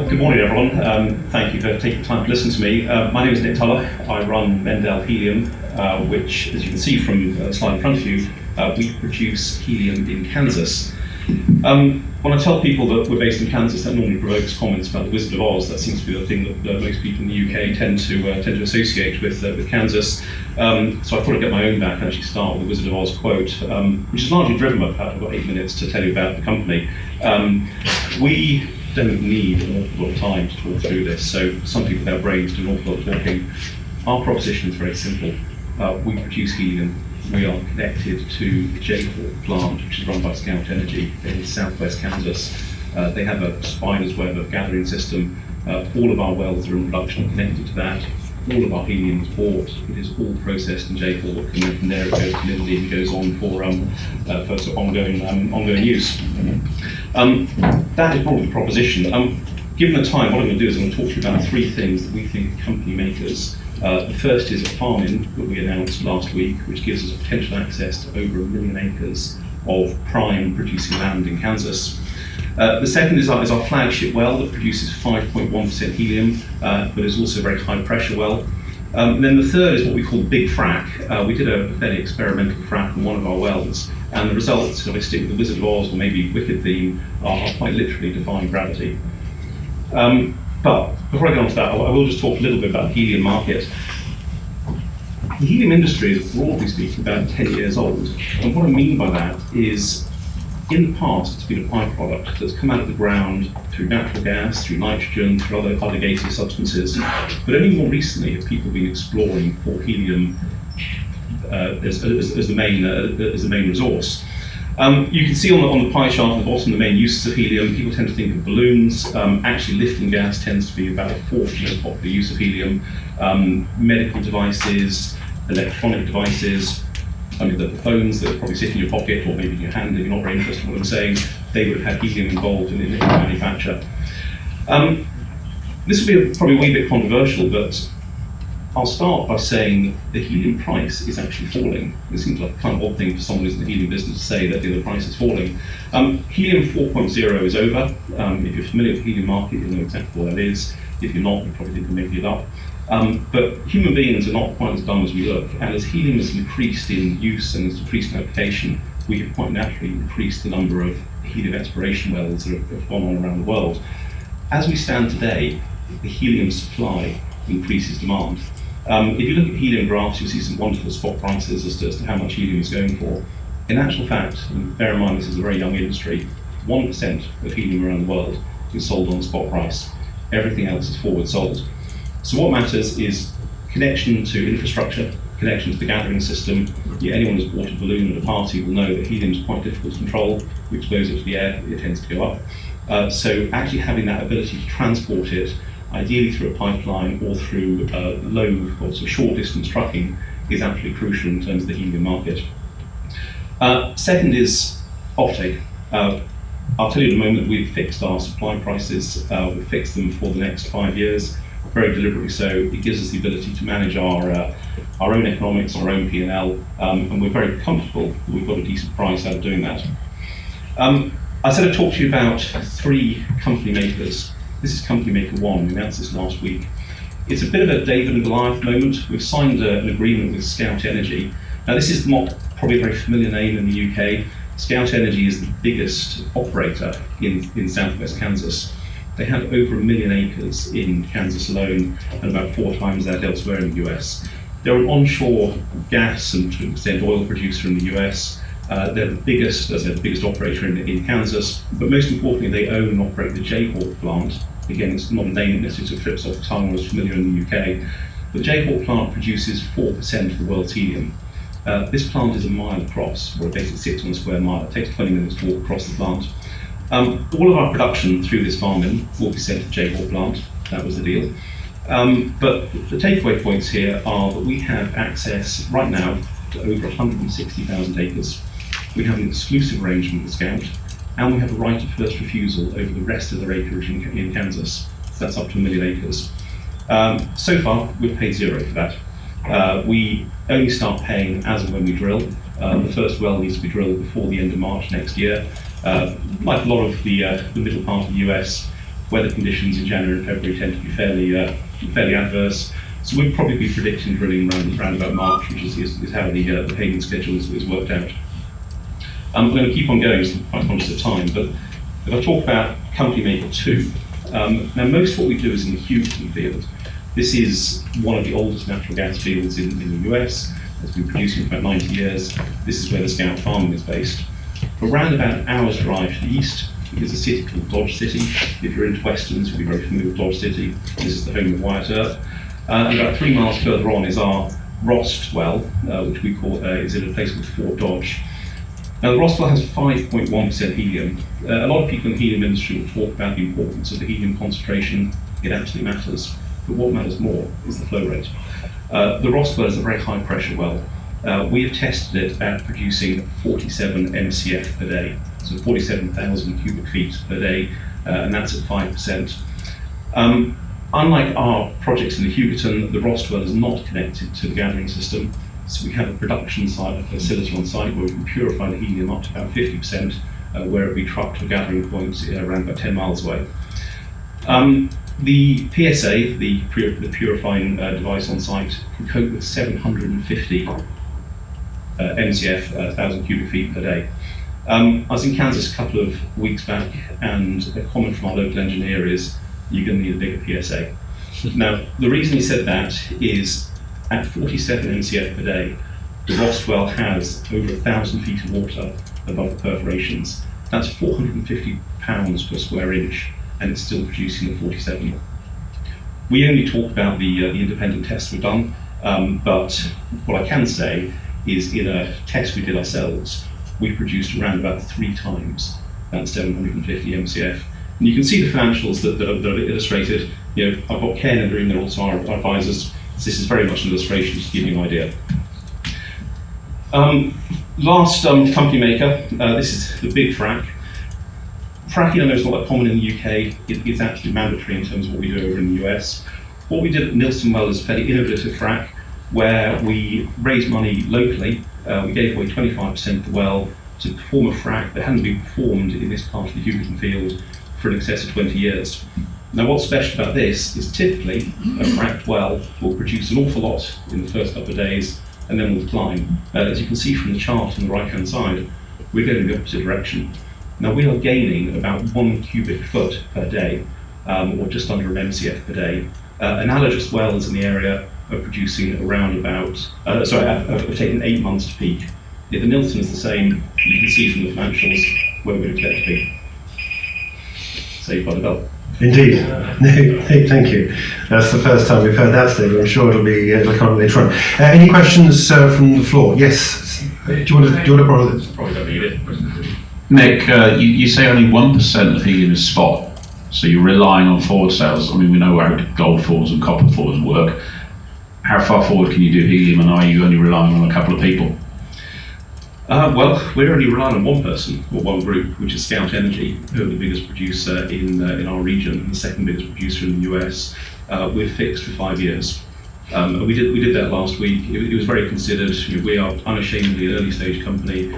Good morning, everyone. Thank you for taking the time to listen to me. My name is Tulloch. I run Mendell Helium, which, as you can see from the slide in front of you, we produce helium in Kansas. When I tell people that we're based in Kansas, that normally provokes comments about the Wizard of Oz. That seems to be the thing that most people in the UK tend to associate with Kansas. So I thought I'd get my own back and actually start with the Wizard of Oz quote, which is largely driven by the fact I've got 8 minutes to tell you about the company. We don't need an awful lot of time to talk through this, so some people with their brains do an awful lot of talking. Our proposition is very simple. We produce helium. We are connected to the J-Port plant, which is run by Scout Energy in southwest Kansas. They have a spider's web of gathering system. All of our wells are in production connected to that. All of our helium is bought. It is all processed in J-Port, and then from there it goes to Mendell and goes on for sort of ongoing use. That is probably the proposition. Given the time, what I'm going to do is I'm going to talk to you about 3 things that we think are company makers. The first is a farm-in that we announced last week, which gives us potential access to over 1 million acres of prime producing land in Kansas. The second is our flagship well that produces 5.1% helium, but is also a very high pressure well. And then the third is what we call big frac. We did a fairly experimental frac on one of our wells, and the results, if I stick with the Wizard of Oz or maybe Wicked theme, are quite literally defying gravity. But before I get on to that, I will just talk a little bit about the helium market. The helium industry is, broadly speaking, about 10 years old. And what I mean by that is, in the past, it's been a byproduct that's come out of the ground through natural gas, through nitrogen, through other gaseous substances. But only more recently have people been exploring for helium as the main resource. You can see on the pie chart at the bottom the main uses of helium. People tend to think of balloons. Actually, lifting gas tends to be about a 4th most popular use of helium. Medical devices, electronic devices, the phones that probably sit in your pocket or maybe in your hand if you're not very interested in what I'm saying, they would have had helium involved in the manufacture. This will be probably a wee bit controversial, but I'll start by saying the helium price is actually falling. It seems like a kind of odd thing for someone who's in the helium business to say that the price is falling. Helium 4.0 is over. If you're familiar with the helium market, you'll know exactly what that is. If you're not, you probably think I'm making it up. But human beings are not quite as dumb as we look, and as helium has increased in use and has increased in application, we have quite naturally increased the number of helium exploration wells that have gone on around the world. As we stand today, the helium supply increases demand. If you look at helium graphs, you'll see some wonderful spot prices as to how much helium is going for. In actual fact, and bear in mind this is a very young industry, 1% of helium around the world is sold on the spot price. Everything else is forward sold. So what matters is connection to infrastructure, connection to the gathering system. Anyone who's bought a balloon at a party will know that helium is quite difficult to control. We expose it to the air, it tends to go up. So actually having that ability to transport it, ideally through a pipeline or through low or sort of short distance trucking, is absolutely crucial in terms of the helium market. Second is offtake. I'll tell you in a moment that we've fixed our supply prices. We've fixed them for the next 5 years, very deliberately so. It gives us the ability to manage our own economics, our own P&L, and we're very comfortable that we've got a decent price out of doing that. I said I'd talk to you about 3 company makers. This is company maker 1. We announced this last week. It's a bit of a David and Goliath moment. We've signed an agreement with Scout Energy. Now, this is not probably a very familiar name in the UK. Scout Energy is the biggest operator in southwest Kansas. They have over 1 million acres in Kansas alone, and about 4 times that elsewhere in the US. They're an onshore gas and to an extent oil producer in the US. They're the biggest, as I said, the biggest operator in Kansas, but most importantly, they own and operate the J-Port plant. Again, it's not a name that necessarily trips off the tongue or is familiar in the UK. The J-Port plant produces 4% of the world's helium. This plant is a mile across, or it basically sits on a square mile. It takes 20 minutes to walk across the plant. All of our production through this farm-in will be sent to the J-Port plant. That was the deal. But the takeaway points here are that we have access right now to over 160,000 acres. We have an exclusive arrangement with Scout, and we have a right of first refusal over the rest of their acreage in Kansas. So that's up to 1 million acres. So far, we've paid 0 for that. We only start paying as and when we drill. The first well needs to be drilled before the end of March next year. Like a lot of the middle part of the US, weather conditions in January and February tend to be fairly adverse. So we'd probably be predicting drilling around about March, which is how the Helium schedule is worked out. I'm going to keep on going, so I'm quite conscious of time, but if I talk about Company Maker 2, now most of what we do is in the Hugoton field. This is one of the oldest natural gas fields in the US. It's been producing for about 90 years. This is where the Scout farming is based. Around about an hour's drive to the east is a city called Dodge City. If you're into westerns, you'll be very familiar with Dodge City. This is the home of Wyatt Earp. And about 3 miles further on is our Rost well, which we call is in a place called Fort Dodge. Now, the Rost well has 5.1% helium. A lot of people in the helium industry will talk about the importance of the helium concentration. It absolutely matters. But what matters more is the flow rate. The Rost well is a very high pressure well. We have tested it at producing 47 MCF per day, so 47,000 cubic feet per day, and that's at 5%. Unlike our projects in the Hugoton, the Rost well is not connected to the gathering system, so we have a production site, a facility on site where we can purify the helium up to about 50%, where it will be trucked to a gathering point around about 10 miles away. The PSA, the purifying device on site, can cope with 750 MCF, 1,000 cubic feet per day. I was in Kansas a couple of weeks back, and a comment from our local engineer is, you're going to need a bigger PSA. Now, the reason he said that is, at 47 MCF per day, the Rost well has over 1,000 feet of water above the perforations. That's 450 pounds per square inch, and it's still producing the 47. We only talk about the independent tests we've done, but what I can say is in a test we did ourselves, we produced around about 3 times that 750 MCF. And you can see the financials that are illustrated. You know, I've got Ken in the room, they're also our advisors. So this is very much an illustration, just to give you an idea. Last company maker, this is the big frac. Fracking, I know it's not that common in the UK. It's actually mandatory in terms of what we do over in the US. What we did at Nielsen Well is a fairly innovative frac where we raised money locally. We gave away 25% of the well to perform a frac that hadn't been performed in this part of the Hugoton field for in excess of 20 years. Now, what's special about this is typically a fracked well will produce an awful lot in the first couple of days and then will decline. As you can see from the chart on the right-hand side, we're going in the opposite direction. Now, we are gaining about 1 cubic foot per day, or just under an MCF per day. Analogous wells in the area are producing around about, have taken 8 months to peak. If the Nielsen is the same, you can see from the financials where we're expected to be. Saved by the bell. Indeed. Thank you. That's the first time we've heard that statement. I'm sure it'll come later on. Any questions from the floor? Yes. Do you want to borrow this? Probably don't need it. Nick, you say only 1% of helium is spot, so you're relying on forward sales. I mean, we know how gold forwards and copper forwards work. How far forward can you do helium, and are you only relying on a couple of people? Well, we're only relying on one person, or one group, which is Scout Energy, who are the biggest producer in our region, and the second biggest producer in the US. We're fixed for 5 years. We did that last week. It was very considered. You know, we are unashamedly an early stage company.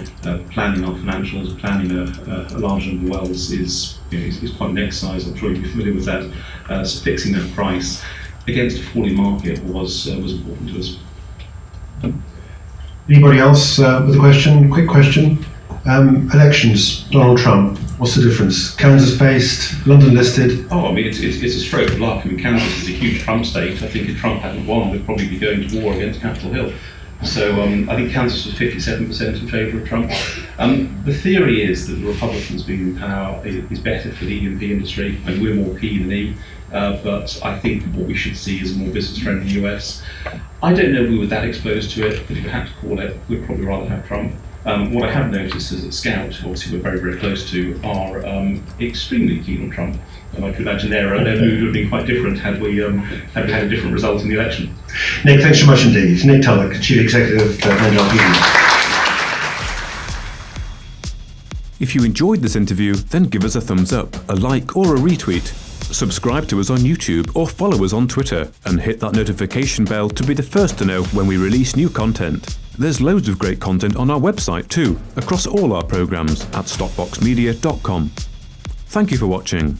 Planning our financials, planning a large number of wells is quite an exercise. I'm sure you'll be familiar with that. So fixing that price against a falling market was important to us. Anybody else with a question? Quick question. Elections, Donald Trump, what's the difference? Kansas-based, London-listed? Oh, I mean, it's a stroke of luck. I mean, Kansas is a huge Trump state. I think if Trump hadn't won, we'd probably be going to war against Capitol Hill. So I think Kansas was 57% in favour of Trump. The theory is that the Republicans being in power is better for the E&P industry, and we're more P than E. But I think what we should see is a more business-friendly US. I don't know if we were that exposed to it, but if we had to call it, we'd probably rather have Trump. What I have noticed is that Scout, who obviously we're very, very close to, are extremely keen on Trump. And I can imagine their mood would have been quite different had we had a different result in the election. Nick, thanks so much indeed. Nick Tulloch, Chief Executive of Mendell Helium. If you enjoyed this interview, then give us a thumbs up, a like or a retweet. Subscribe to us on YouTube or follow us on Twitter and hit that notification bell to be the first to know when we release new content. There's loads of great content on our website too, across all our programmes at stopboxmedia.com. Thank you for watching.